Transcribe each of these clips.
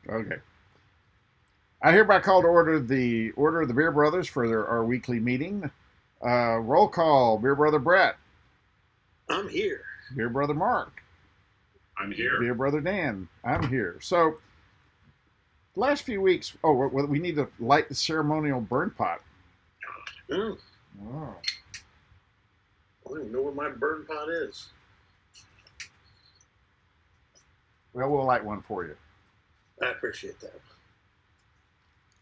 Okay. I hereby call to order the Beer Brothers for our weekly meeting. Roll call. Beer Brother Brett. I'm here. Beer Brother Mark. I'm here. Beer Brother Dan. I'm here. So, the last few weeks, we need to light the ceremonial burn pot. Oh, Oh. I don't even know where my burn pot is. Well, we'll light one for you. I appreciate that.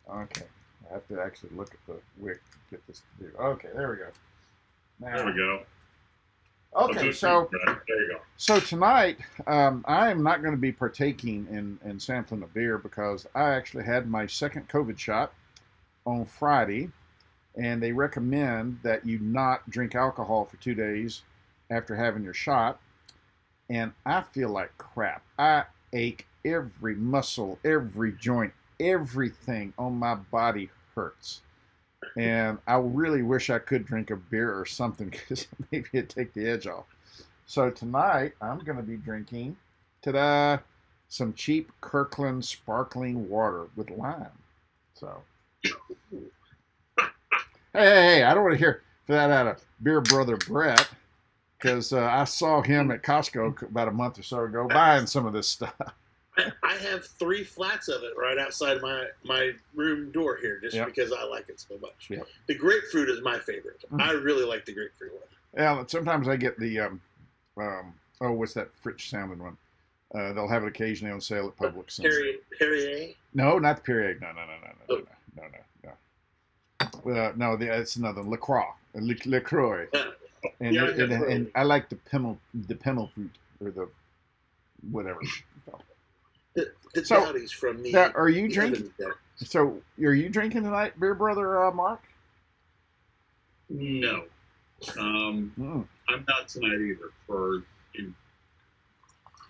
Okay. I have to actually look at the wick to get this to do. Okay, there we go. Now, There we go. Okay, so there you go. So tonight, I am not going to be partaking in sampling a beer because I actually had my second COVID shot on Friday, and they recommend that you not drink alcohol for 2 days after having your shot. And I feel like crap. I ache, every muscle, every joint, everything on my body hurts. And I really wish I could drink a beer or something because maybe it'd take the edge off. So tonight I'm going to be drinking, ta-da, some cheap Kirkland sparkling water with lime. So, hey, I don't want to hear that out of Beer Brother Brett because I saw him at Costco about a month or so ago buying some of this stuff. I have 3 flats of it right outside my room door here just because I like it so much. Yep. The grapefruit is my favorite. I really like the grapefruit one. Yeah, sometimes I get the, what's that French sounding one? They'll have it occasionally on sale at Publix. Perrier? No, not the Perrier. No. It's another LaCroix. LaCroix. And I like the Pimmel fruit or the whatever. The Dowdies from the. Are you drinking? So, are you drinking tonight, Beer Brother Mark? No, I'm not tonight either.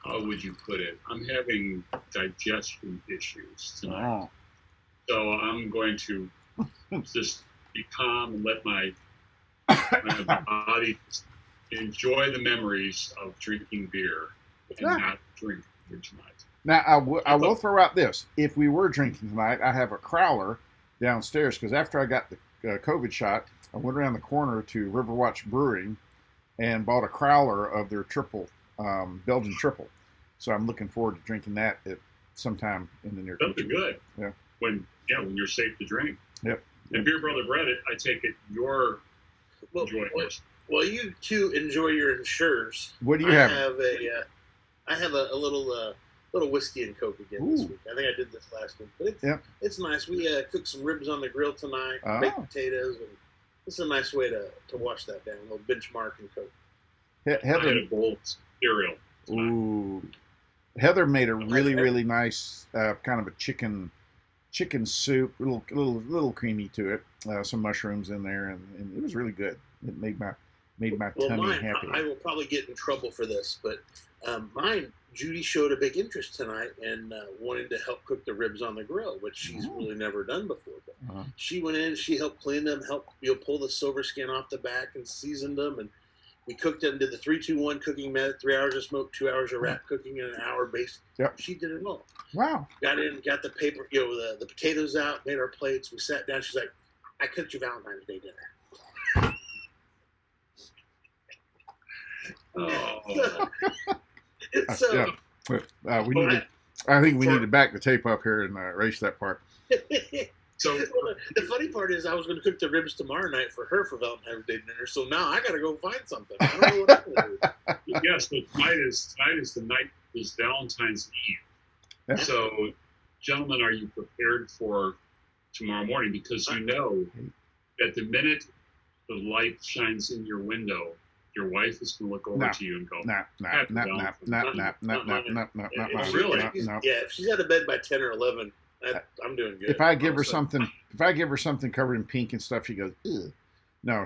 How would you put it? I'm having digestion issues tonight, so I'm going to just be calm and let my body enjoy the memories of drinking beer and not drink beer tonight. Now, I will throw out this. If we were drinking tonight, I have a crowler downstairs because after I got the COVID shot, I went around the corner to Riverwatch Brewing and bought a crowler of their triple, Belgian triple. So I'm looking forward to drinking that at sometime in the near future. That'd be good. Yeah. When you're safe to drink. Yep. And Beer Brother Brett, I take it you're enjoying this. Well, you two enjoy your insurers. What do you have? I have a little whiskey and Coke again this week. I think I did this last week, but it's nice. We cooked some ribs on the grill tonight, baked potatoes, and it's a nice way to wash that down. A little benchmark and Coke. Heather, I had a bowl of cereal tonight. Ooh. Heather made a really nice kind of a chicken soup, little creamy to it. Some mushrooms in there, and it was really good. It made my tummy happy. I will probably get in trouble for this, but mine, Judy showed a big interest tonight and wanted to help cook the ribs on the grill, which she's really never done before. But she went in, she helped clean them, helped pull the silver skin off the back and seasoned them, and we cooked them. Did the 3-2-1 cooking method: 3 hours of smoke, 2 hours of wrap cooking, and an hour basting. Yep. She did it all. Wow. Got in, got the paper, the potatoes out, made our plates. We sat down. She's like, "I cooked you Valentine's Day dinner." Oh. I think we need to back the tape up here and erase that part. So the funny part is, I was going to cook the ribs tomorrow night for her for Valentine's Day dinner. So now I got to go find something. I don't know what I'm going to do. Yes, but tonight is Valentine's Eve. Yeah. So, gentlemen, are you prepared for tomorrow morning? Because you know that the minute the light shines in your window, your wife is going to look over to you and go, Really? Yeah, if she's out of bed by 10 or 11, I'm doing good. If I give her something covered in pink and stuff, she goes, ew. No,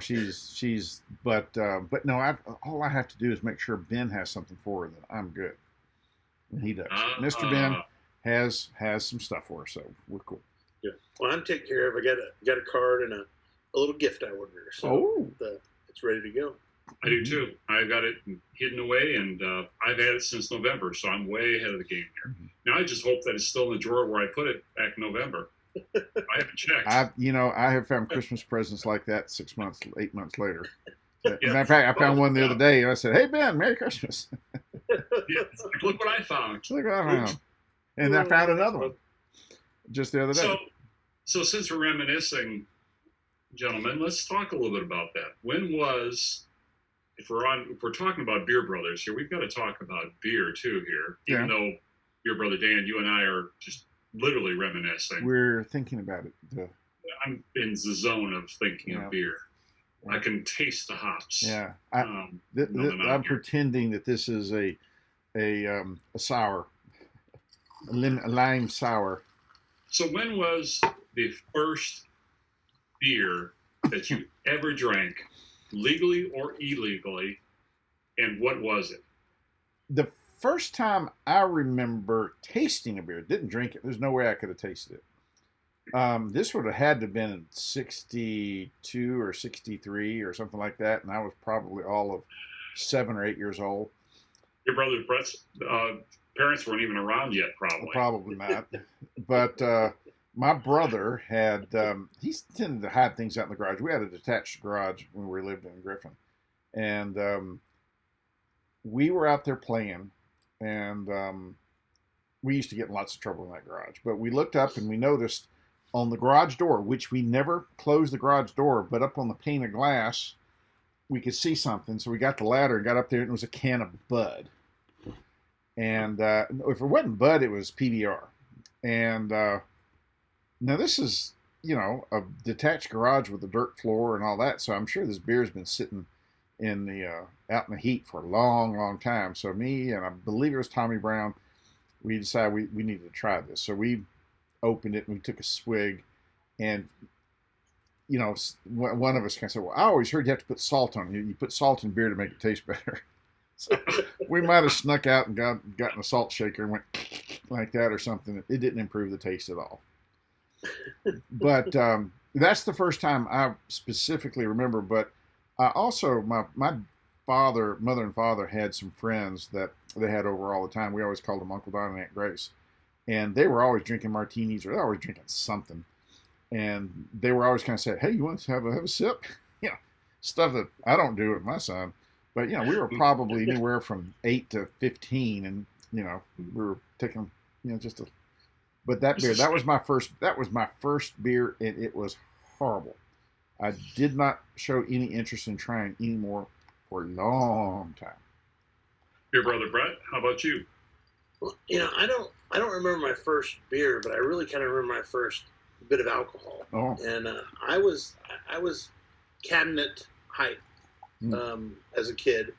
but no, all I have to do is make sure Ben has something for her, then I'm good. And he does. Mr. Ben has some stuff for her, so we're cool. Yeah. Well, I'm taken care of. I got a card and a little gift I ordered her, so it's ready to go. I do too. I've got it hidden away, and I've had it since November, so I'm way ahead of the game here. Now I just hope that it's still in the drawer where I put it back in November. I haven't checked. I have found Christmas presents like that 6 months, 8 months later. Matter of fact, I found one the other day, and I said, "Hey Ben, Merry Christmas." Look what I found. Look what I found. And I found another one just the other day. So since we're reminiscing, gentlemen, let's talk a little bit about that. When was, if we're talking about Beer Brothers here, we've got to talk about beer too here. Even though Beer Brother Dan, you and I are just literally reminiscing. We're thinking about it. I'm in the zone of thinking of beer. I can taste the hops. Yeah, I'm pretending that this is a sour, a lime sour. So when was the first beer that you ever drank, legally or illegally, and what was it? The first time I remember tasting a beer, didn't drink it. There's no way I could have tasted it. This would have had to have been in 62 or 63 or something like that, and I was probably all of 7 or 8 years old. Your brother Brett's parents weren't even around yet, probably. Probably not. But my brother had, he tended to hide things out in the garage. We had a detached garage when we lived in Griffin. And we were out there playing, and we used to get in lots of trouble in that garage. But we looked up and we noticed on the garage door, which we never closed the garage door, but up on the pane of glass, we could see something. So we got the ladder and got up there, and it was a can of Bud. And if it wasn't Bud, it was PBR. And now this is, a detached garage with a dirt floor and all that. So I'm sure this beer's been sitting in the out in the heat for a long, long time. So me and I believe it was Tommy Brown, we decided we needed to try this. So we opened it and we took a swig, and one of us kind of said, "Well, I always heard you have to put salt on it. You put salt in beer to make it taste better." So we might have snuck out and gotten a salt shaker and went like that or something. It didn't improve the taste at all. But that's the first time I specifically remember. But also my mother and father had some friends that they had over all the time. We always called them Uncle Don and Aunt Grace. And they were always drinking martinis, or they were always drinking something. And they were always kind of saying, "Hey, you want to have a sip?" Stuff that I don't do with my son. But, we were probably anywhere from 8 to 15, and, we were taking, just a. But that beer, that was my first beer, and it was horrible. I did not show any interest in trying anymore for a long time. Your brother Brett, how about you? Well, I don't remember my first beer, but I really kind of remember my first bit of alcohol. Oh. And I was cabinet height as a kid,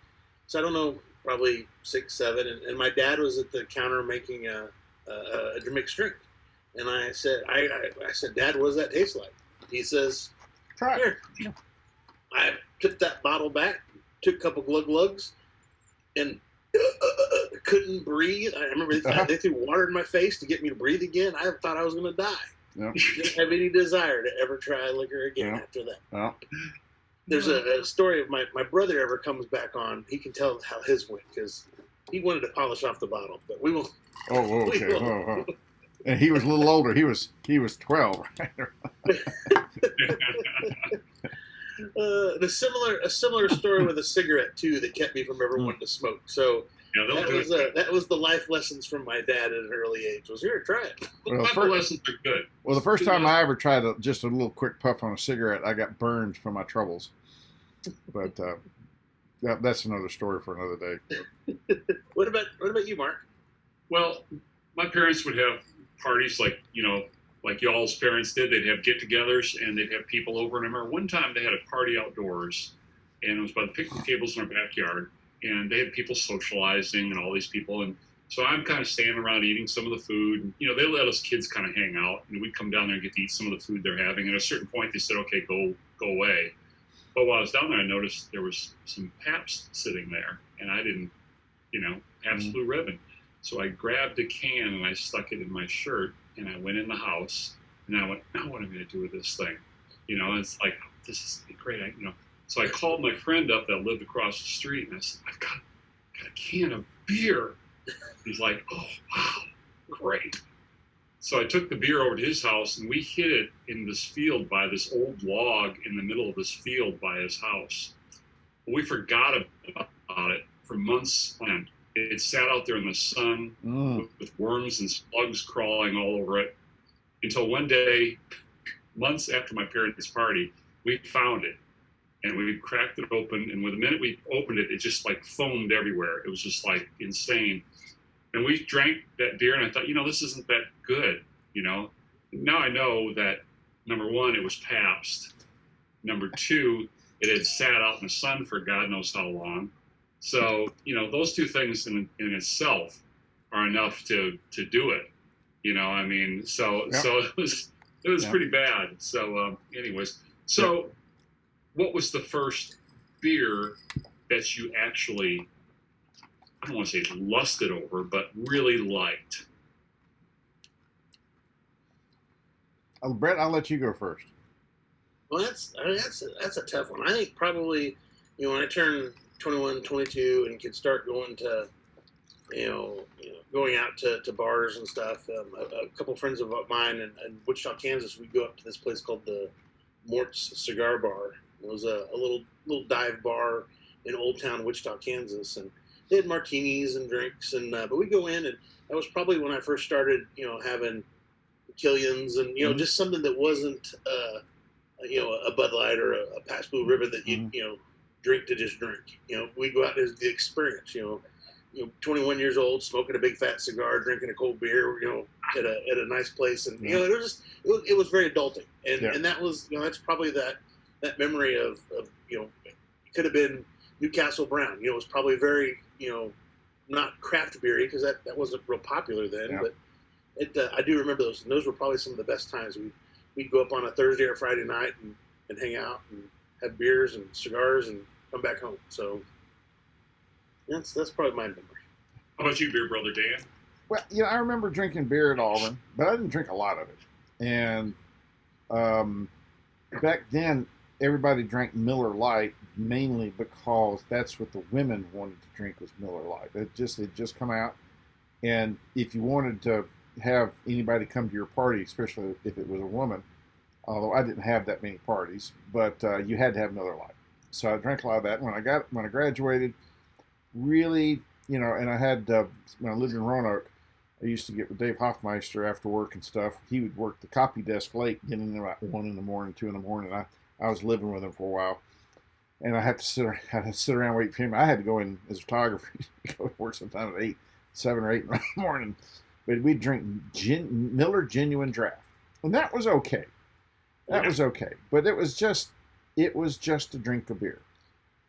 so I don't know, probably 6, 7, and my dad was at the counter making a mixed drink, and I said, "Dad, what does that taste like?" He says, "Try it." Here. I took that bottle back, took a couple glug-lugs, and couldn't breathe. I remember they threw water in my face to get me to breathe again. I thought I was going to die. Yep. Didn't have any desire to ever try liquor again after that. Well, there's a story of my brother ever comes back on. He can tell how his went because he wanted to polish off the bottle, but we won't. Oh, okay. Oh. And he was a little older. He was 12, right? A similar story with a cigarette too that kept me from ever wanting to smoke. So that was the life lessons from my dad at an early age. Was here, try it. Well, life lessons are good. Well, the first time I ever tried just a little quick puff on a cigarette, I got burned from my troubles. But that's another story for another day. What about you, Mark? Well, my parents would have parties like y'all's parents did. They'd have get-togethers, and they'd have people over. And I remember one time they had a party outdoors, and it was by the picnic tables in our backyard, and they had people socializing and all these people. And so I'm kind of standing around eating some of the food. And, they let us kids kind of hang out, and we'd come down there and get to eat some of the food they're having. And at a certain point, they said, "Okay, go away." But while I was down there, I noticed there was some Pabst sitting there, and I didn't, Pabst Blue Ribbon. So I grabbed a can and I stuck it in my shirt, and I went in the house, and I went, "Now what am I going to do with this thing?" It's like, this is great. So I called my friend up that lived across the street, and I said, I've got a can of beer. He's like, oh, wow, great. So I took the beer over to his house, and we hid it in this field by this old log in the middle of this field by his house. We forgot about it for months on end. It sat out there in the sun with worms and slugs crawling all over it until one day, months after my parents' party, we found it. And we cracked it open, and with the minute we opened it, it just like foamed everywhere. It was just like insane. And we drank that beer, and I thought, this isn't that good, Now I know that, number one, it was Pabst. Number two, it had sat out in the sun for God knows how long. So, those two things in itself are enough to do it. So it was pretty bad. So, anyways, what was the first beer that you actually, I don't want to say lusted over, but really liked? Brett, I'll let you go first. Well, that's a tough one. I think probably, when I turned 21, 22, and could start going to, going out to bars and stuff. A couple friends of mine in Wichita, Kansas, we'd go up to this place called the Mort's Cigar Bar. It was a little dive bar in Old Town Wichita, Kansas, and they had martinis and drinks. And but we go in, and that was probably when I first started, having Killians and just something that wasn't a Bud Light or a Pabst Blue Ribbon that you drink to just drink. We'd go out as the experience. 21 years old, smoking a big fat cigar, drinking a cold beer. At a nice place, and it was very adulting, and that was that's probably that memory of it could have been Newcastle Brown. It was probably very not craft beery because that wasn't real popular then, but I do remember those, and those were probably some of the best times. We'd go up on a Thursday or Friday night and hang out and have beers and cigars and come back home. So that's probably my memory. How about you, beer brother Dan? Well, I remember drinking beer at Auburn, but I didn't drink a lot of it. And back then, everybody drank Miller Lite mainly because that's what the women wanted to drink was Miller Lite. It just come out, and if you wanted to have anybody come to your party, especially if it was a woman, although I didn't have that many parties, but you had to have Miller Lite. So I drank a lot of that. When I graduated, really, and I had when I lived in Roanoke, I used to get with Dave Hoffmeister after work and stuff. He would work the copy desk late, getting in about 1 in the morning, 2 in the morning. I was living with him for a while, and I had to sit around waiting for him. I had to go in as a photographer, go to work sometime at 7 or 8 in the morning. But we'd drink Miller Genuine Draft, and that was okay. That was okay, but it was just a drink of beer.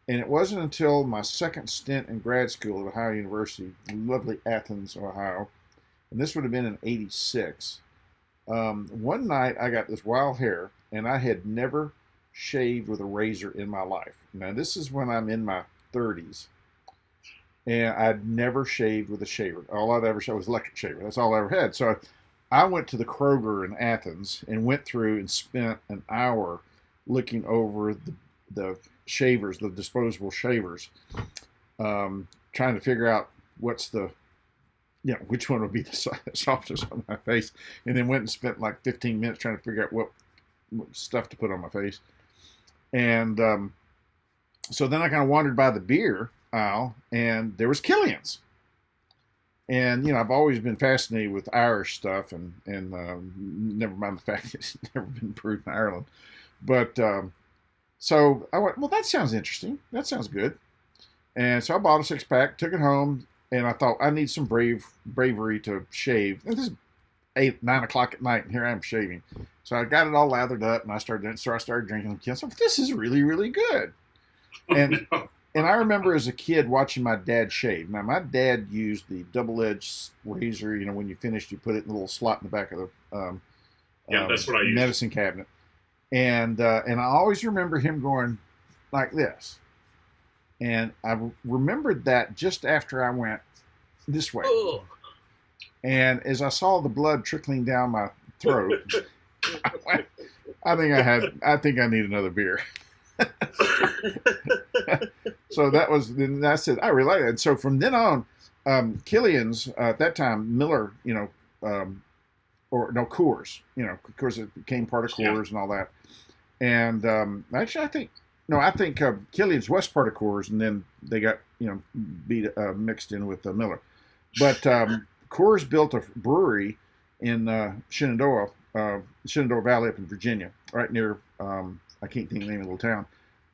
And it wasn't until my second stint in grad school at Ohio University, lovely Athens, Ohio, and this would have been in '86. One night I got this wild hair, and I had never shaved with a razor in my life. Now this is when I'm in my 30s, and I'd never shaved with a shaver. All I'd ever shaved was electric shaver. That's all I ever had. So I went to the Kroger in Athens and went through and spent an hour looking over the shavers, the disposable shavers, trying to figure out which one would be the softest on my face, and then went and spent like 15 minutes trying to figure out what stuff to put on my face. And so then I kind of wandered by the beer aisle, and there was Killian's. And, I've always been fascinated with Irish stuff, and never mind the fact that it's never been brewed in Ireland. But so I went, well, that sounds interesting. That sounds good. And so I bought a 6-pack, took it home, and I thought, I need some bravery to shave. And this is 9 o'clock at night, and here I am shaving. So I got it all lathered up, and I started drinking them. So this is really, really good. And and I remember as a kid watching my dad shave. Now, my dad used the double-edged razor. When you finished, you put it in a little slot in the back of the that's what I used. Medicine cabinet. And I always remember him going like this. And I remembered that just after I went this way. Oh. And as I saw the blood trickling down my throat, I think I need another beer. So that was, then I said, I really like it. And so from then on, Killian's, at that time, Miller, or no, Coors, Coors, it became part of Coors and all that. And actually, I think Killian's was part of Coors, and then they got, mixed in with Miller. But Coors built a brewery in Shenandoah Valley up in Virginia, right near, I can't think of the name of the little town,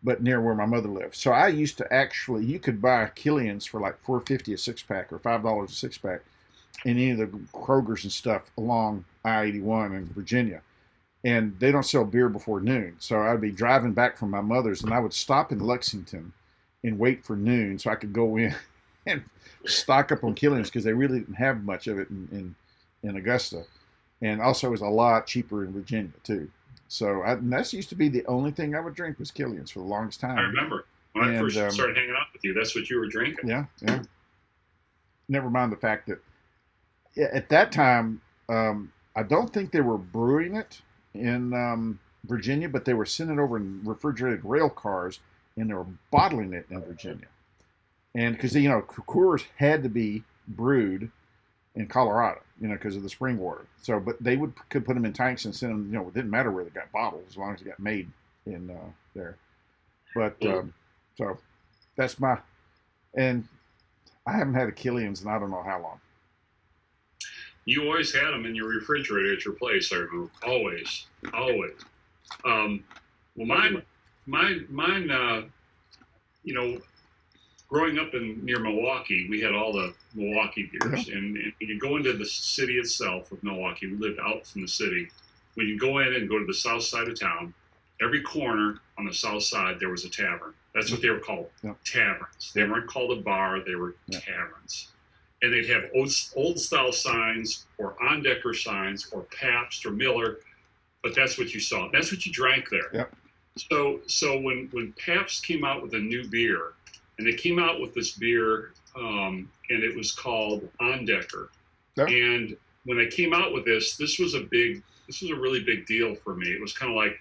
but near where my mother lived. So I used to actually, you could buy Killian's for like $4.50 a six pack or $5 a six pack in any of the Kroger's and stuff along I-81 in Virginia. And they don't sell beer before noon. So I'd be driving back from my mother's, and I would stop in Lexington and wait for noon so I could go in and stock up on Killian's, because they really didn't have much of it in Augusta. And also it was a lot cheaper in Virginia too. So that used to be the only thing I would drink was Killian's for the longest time. I remember when I first started hanging out with you. That's what you were drinking. Yeah. Never mind the fact that at that time, I don't think they were brewing it in Virginia, but they were sending it over in refrigerated rail cars, and they were bottling it in Virginia. And because Coors had to be brewed in Colorado, because of the spring water. So, but they could put them in tanks and send them. It didn't matter where they got bottled as long as they got made in there. But so that's and I haven't had a Killian's in I don't know how long. You always had them in your refrigerator at your place, I remember. Always. Well, mine, growing up near Milwaukee, we had all the Milwaukee beers. And when you go into the city itself of Milwaukee, we lived out from the city. When you go in and go to the south side of town, every corner on the south side, there was a tavern. That's what they were called, taverns. They weren't called a bar, they were taverns. And they'd have old style signs or on-decker signs or Pabst or Miller, but that's what you saw. That's what you drank there. Yep. So when Pabst came out with a new beer, and they came out with this beer, and it was called On-Decker. Yep. And when they came out with this was a really big deal for me. It was kind of like,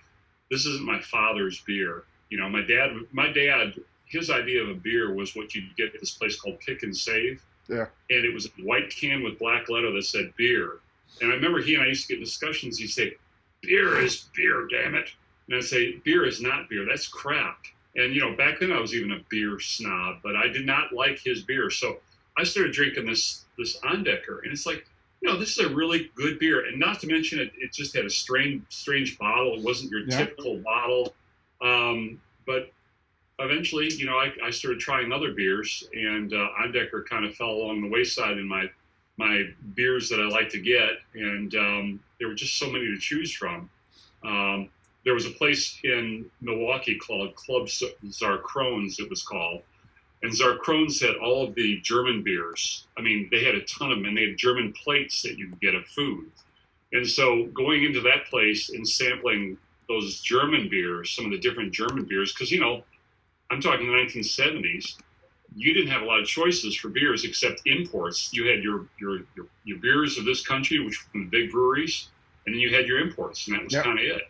this isn't my father's beer. My dad, his idea of a beer was what you'd get at this place called Pick and Save. Yeah. And it was a white can with black letter that said beer. And I remember he and I used to get discussions. He'd say, beer is beer, damn it. And I'd say, beer is not beer. That's crap. And, back then I was even a beer snob, but I did not like his beer. So I started drinking this On-Decker. And it's like, this is a really good beer. And not to mention it just had a strange bottle. It wasn't your typical bottle. But eventually, I started trying other beers, and On-Decker kind of fell along the wayside in my beers that I like to get, and there were just so many to choose from. There was a place in Milwaukee called Club Zarkrones, it was called, and Zarkrones had all of the German beers. I mean, they had a ton of them, and they had German plates that you could get of food. And so going into that place and sampling those German beers, some of the different German beers, because, I'm talking the 1970s. You didn't have a lot of choices for beers except imports. You had your beers of this country, which were from the big breweries, and then you had your imports, and that was kind of it.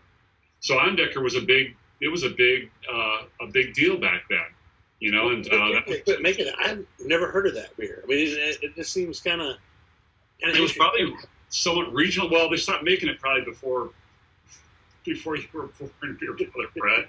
So On-Decker was a big deal back then, And I've never heard of that beer. I mean, it just seems kind of. It was probably somewhat regional. Well, they stopped making it probably before you were born, Beer Brett.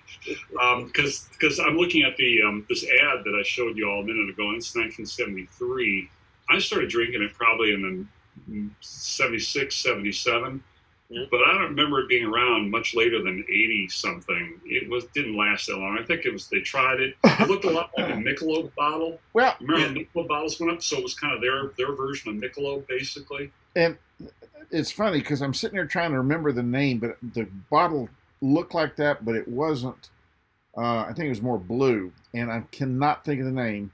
Because I'm looking at the this ad that I showed you all a minute ago, and it's 1973. I started drinking it probably in the 76, 77. Yeah. But I don't remember it being around much later than 80 something. It didn't last that long. I think they tried it. It looked a lot like a Michelob bottle. Well, remember Michelob bottles went up, so it was kind of their version of Michelob, basically. And it's funny because I'm sitting here trying to remember the name, but the bottle looked like that, but it wasn't. I think it was more blue, and I cannot think of the name.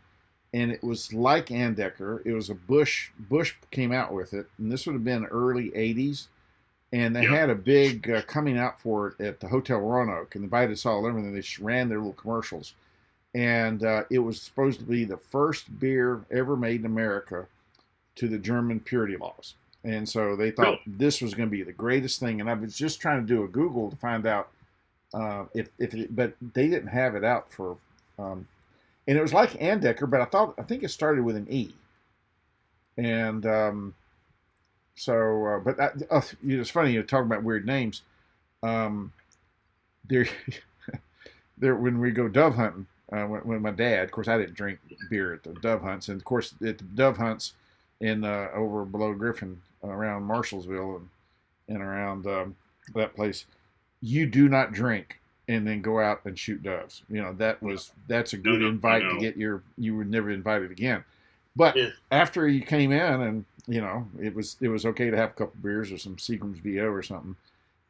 And it was like On-Decker. It was a Bush. Bush came out with it, and this would have been early 80s. And they had a big coming out for it at the Hotel Roanoke, and invited us all over, and they ran their little commercials. And it was supposed to be the first beer ever made in America to the German purity laws. And so they thought this was going to be the greatest thing. And I was just trying to do a Google to find out But they didn't have it out for, and it was like Andecker, but I think it started with an E, and but it's funny you're talking about weird names. There, there when we go dove hunting, when my dad, of course, I didn't drink beer at the dove hunts, and of course at the dove hunts in over below Griffin, around Marshallsville and around that place, you do not drink and then go out and shoot doves. That's a good invite to get you were never invited again. But after you came in, and it was okay to have a couple beers or some Seagram's VO or something.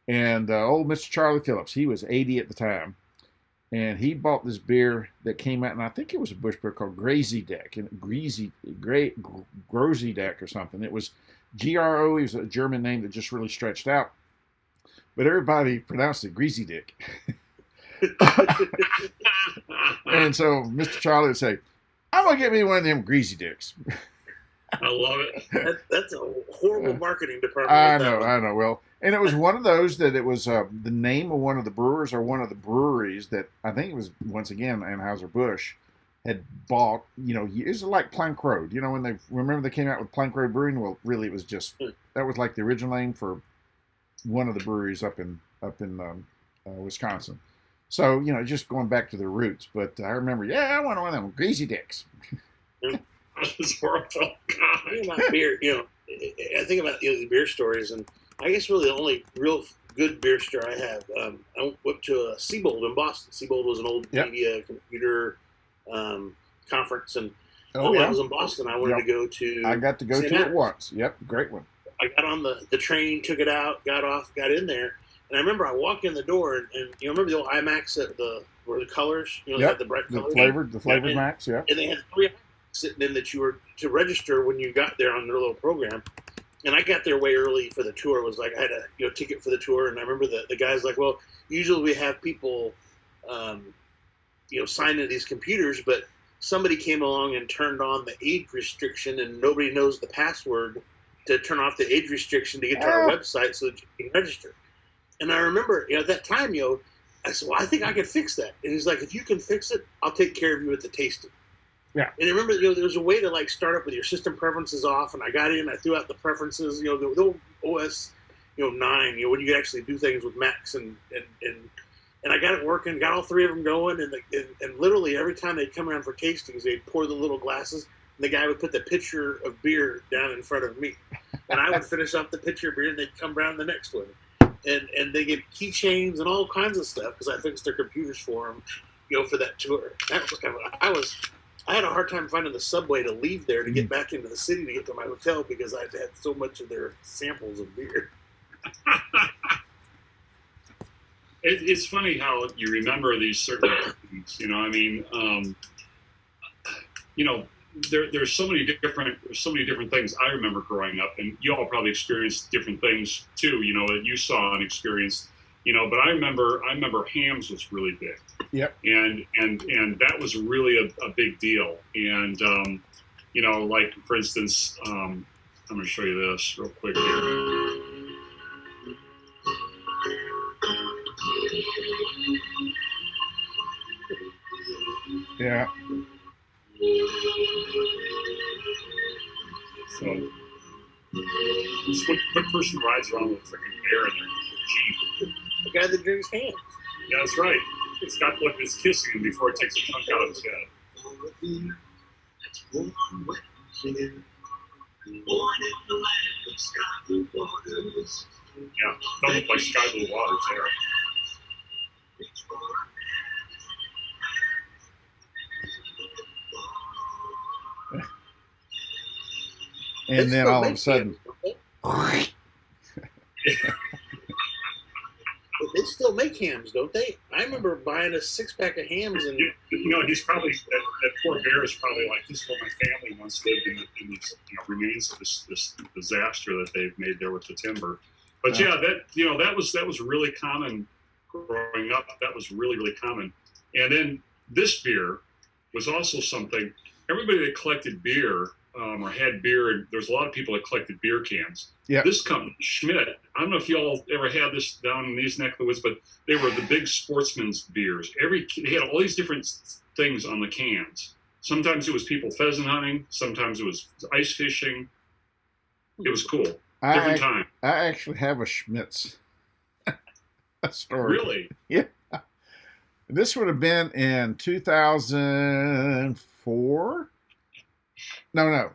And old Mr. Charlie Phillips, he was 80 at the time, and he bought this beer that came out, and I think it was a Bush beer called Grazy Deck, and Grozy Deck or something. It was GRO. It was a German name that just really stretched out, but everybody pronounced it Greasy Dick. And so Mr. Charlie would say, "I'm gonna get me one of them Greasy Dicks." I love it. That's a horrible marketing department. I know. Well, and it was one of those that it was the name of one of the brewers or one of the breweries that I think it was, once again, Anheuser-Busch had bought. It was like Plank Road. When they came out with Plank Road Brewing. Well, really, it was just that was like the original name for one of the breweries up in Wisconsin. So just going back to their roots. But I remember, I want one of them Greasy Dicks. That's horrible. I think about beer, I think about the beer stories, and I guess really the only real good beer store I have. I went to a Siebold in Boston. Siebold was an old media computer conference, and when I was in Boston, I wanted to go to. I got to go to it once. Yep, great one. I got on the train, took it out, got off, got in there, and I remember I walked in the door, and remember the old IMAX where the colors, they had the bright colors, the flavored Max, and they had 3 sitting in that you were to register when you got there on their little program. And I got there way early for the tour. It was like I had a ticket for the tour, and I remember the guy's like, well, usually we have people sign into these computers, but somebody came along and turned on the age restriction, and nobody knows the password to turn off the age restriction to get to our website so that you can register. And I remember at that time, I said, well, I think I can fix that. And he's like, if you can fix it, I'll take care of you at the tasting. Yeah. And I remember, there was a way to start up with your system preferences off, and I got in, I threw out the preferences, the old OS, 9, when you could actually do things with Macs, and I got it working, got all 3 of them going, and literally every time they'd come around for tastings, they'd pour the little glasses, and the guy would put the pitcher of beer down in front of me, and I would finish off the pitcher of beer, and they'd come around the next one, and they get keychains and all kinds of stuff because I fixed their computers for them, for that tour. That was I had a hard time finding the subway to leave there to get back into the city to get to my hotel because I'd had so much of their samples of beer. It's funny how you remember these certain things. There's so many different things I remember growing up, and you all probably experienced different things too. That you saw and experienced. But I remember hams was really big. Yep. And that was really a big deal. And like for instance, I'm going to show you this real quick here. Yeah. So this one person rides around with a freaking bear in their Jeep. The guy that drinks ham. Yeah, that's right. It's got like this kissing him before it takes a chunk out of his head. Yeah, don't look like sky blue waters there. And then all of a sudden, they still make hams, don't they? I remember buying a 6-pack of hams, and he's probably that poor bear is probably like, this is what my family once lived in these remains of this disaster that they've made there with the timber. But that was really common growing up. That was really, really common. And then this beer was also something. Everybody that collected beer or had beer, and there's a lot of people that collected beer cans. Yeah. This company, Schmidt, I don't know if y'all ever had this down in these neck of the woods, but they were the big sportsman's beers. They had all these different things on the cans. Sometimes it was people pheasant hunting. Sometimes it was ice fishing. It was cool. Different time. I actually have a Schmidt's story. Really? Yeah. This would have been in 2004. No,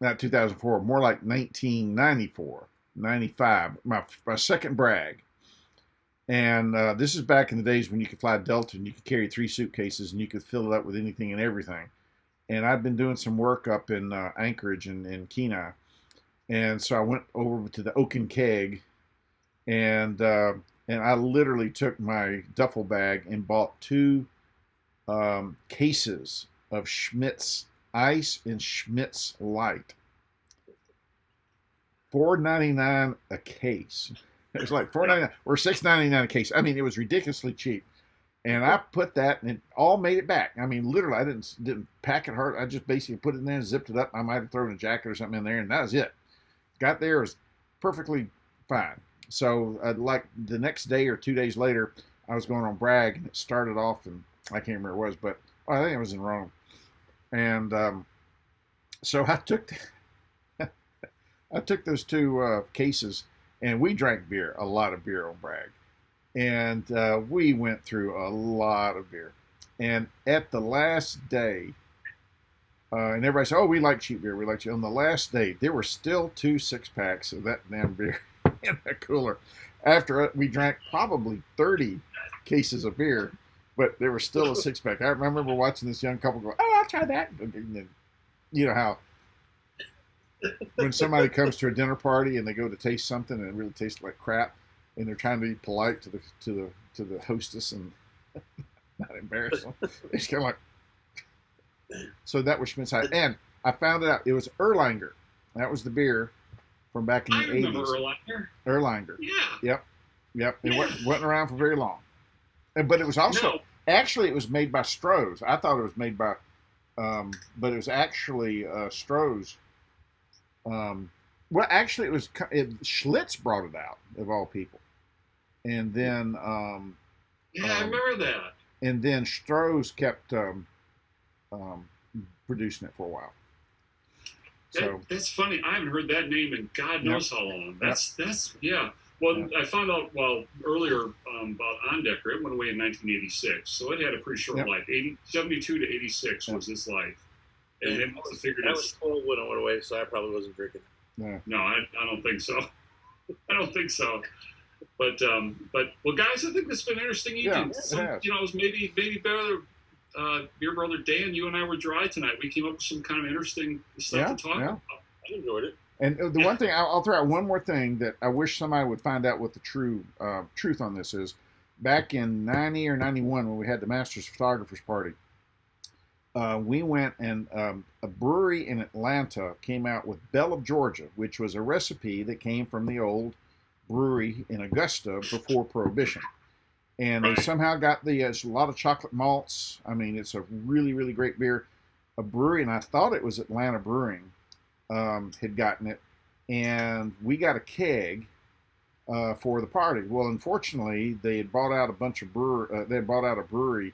not 2004. More like 1994, 95. My second brag. And this is back in the days when you could fly Delta and you could carry 3 suitcases and you could fill it up with anything and everything. And I'd been doing some work up in Anchorage and Kenai. And so I went over to the Oaken Keg, and I literally took my duffel bag and bought 2 cases of Schmidt's Ice and Schmidt's Light. $4.99 a case. It was like $4.99 or $6.99 a case. I mean, it was ridiculously cheap. And I put that, and it all made it back. I mean, literally, I didn't pack it hard. I just basically put it in there and zipped it up. I might have thrown a jacket or something in there, and that was it. Got there, it was perfectly fine. So, like the next day or 2 days later, I was going on brag, and it started off, and I can't remember what it was, but I think it was in Rome. And so I took those 2 cases, and we drank beer, a lot of beer on brag. And we went through a lot of beer. And at the last day, and everybody said, "Oh, we like cheap beer. We like cheap." On the last day, there were still 2 6-packs of that damn beer in that cooler. After we drank probably 30 cases of beer, but there was still a 6-pack. I remember watching this young couple go, "Oh, I'll try that." And then, you know how when somebody comes to a dinner party and they go to taste something and it really tastes like crap, and they're trying to be polite to the hostess and not embarrass them. It's kind of like. So that was Schmidt's High. And I found it out. It was Erlanger. That was the beer from back in the 80s. I remember Erlanger. Erlanger. Yeah. Yep. It wasn't around for very long. But it was also, actually, it was made by Stroh's. I thought it was made by, but it was actually Stroh's. Well, actually, Schlitz brought it out, of all people. And then. I remember that. And then Stroh's kept. Producing it for a while. That's funny. I haven't heard that name in God knows how long. That's yeah. Well, I found out earlier about Ondecker. It went away in 1986, so it had a pretty short life. 72 to 86 was its life, and it must have figured I was old when it went away, so I probably wasn't drinking it. No, I don't think so. I don't think so. But well, guys, I think this has been an interesting evening. It was maybe better. Beer Brother Dan, you and I were dry tonight. We came up with some kind of interesting stuff to talk about. I enjoyed it. And the one thing, I'll throw out one more thing that I wish somebody would find out what the truth on this is. Back in 90 or 91, when we had the Masters Photographers Party, we went and a brewery in Atlanta came out with Belle of Georgia, which was a recipe that came from the old brewery in Augusta before Prohibition. And they somehow got it's a lot of chocolate malts. I mean, it's a really, really great beer. A brewery, and I thought it was Atlanta Brewing, had gotten it. And we got a keg for the party. Well, unfortunately, they had bought out a bunch of they had bought out a brewery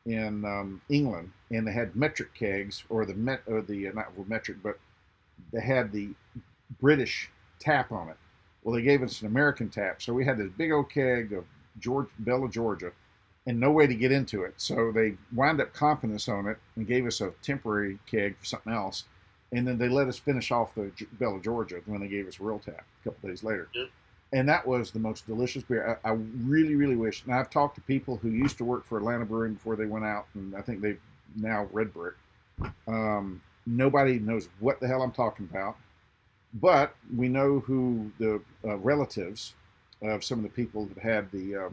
in England, and they had metric kegs, or not metric, but they had the British tap on it. Well, they gave us an American tap. So we had this big old keg of Bella, Georgia, and no way to get into it. So they wound up comping us on it and gave us a temporary keg for something else. And then they let us finish off the Bella, Georgia when they gave us real tap a couple days later. Yeah. And that was the most delicious beer. I really, really wish. And I've talked to people who used to work for Atlanta Brewing before they went out, and I think they've now Red Brick. Nobody knows what the hell I'm talking about. But we know who the relatives of some of the people that had the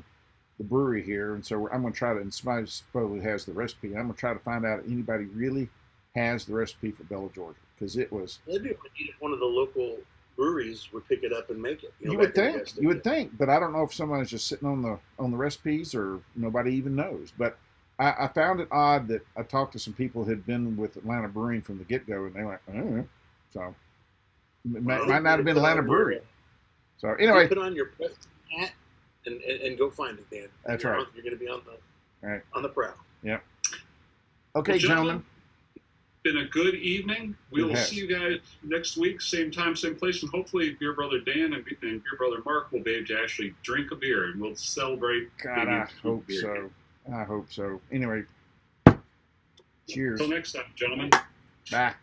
brewery here, and so I'm going to try to, and somebody probably has the recipe, I'm going to try to find out if anybody really has the recipe for Bella, Georgia, because it was. Maybe one of the local breweries would pick it up and make it. You would think, but I don't know if someone's just sitting on the recipes or nobody even knows. But I found it odd that I talked to some people who had been with Atlanta Brewing from the get-go, and they went, So might not have been Atlanta Brewery. So anyway, put on your press hat and go find it, Dan. That's right. You're going to be on the prowl. Yep. Okay, well, gentlemen. Been a good evening. We will see you guys next week, same time, same place, and hopefully Beer Brother Dan and Beer Brother Mark will be able to actually drink a beer, and we'll celebrate. God, I hope so. I hope so. Anyway, cheers. Until next time, gentlemen. Bye.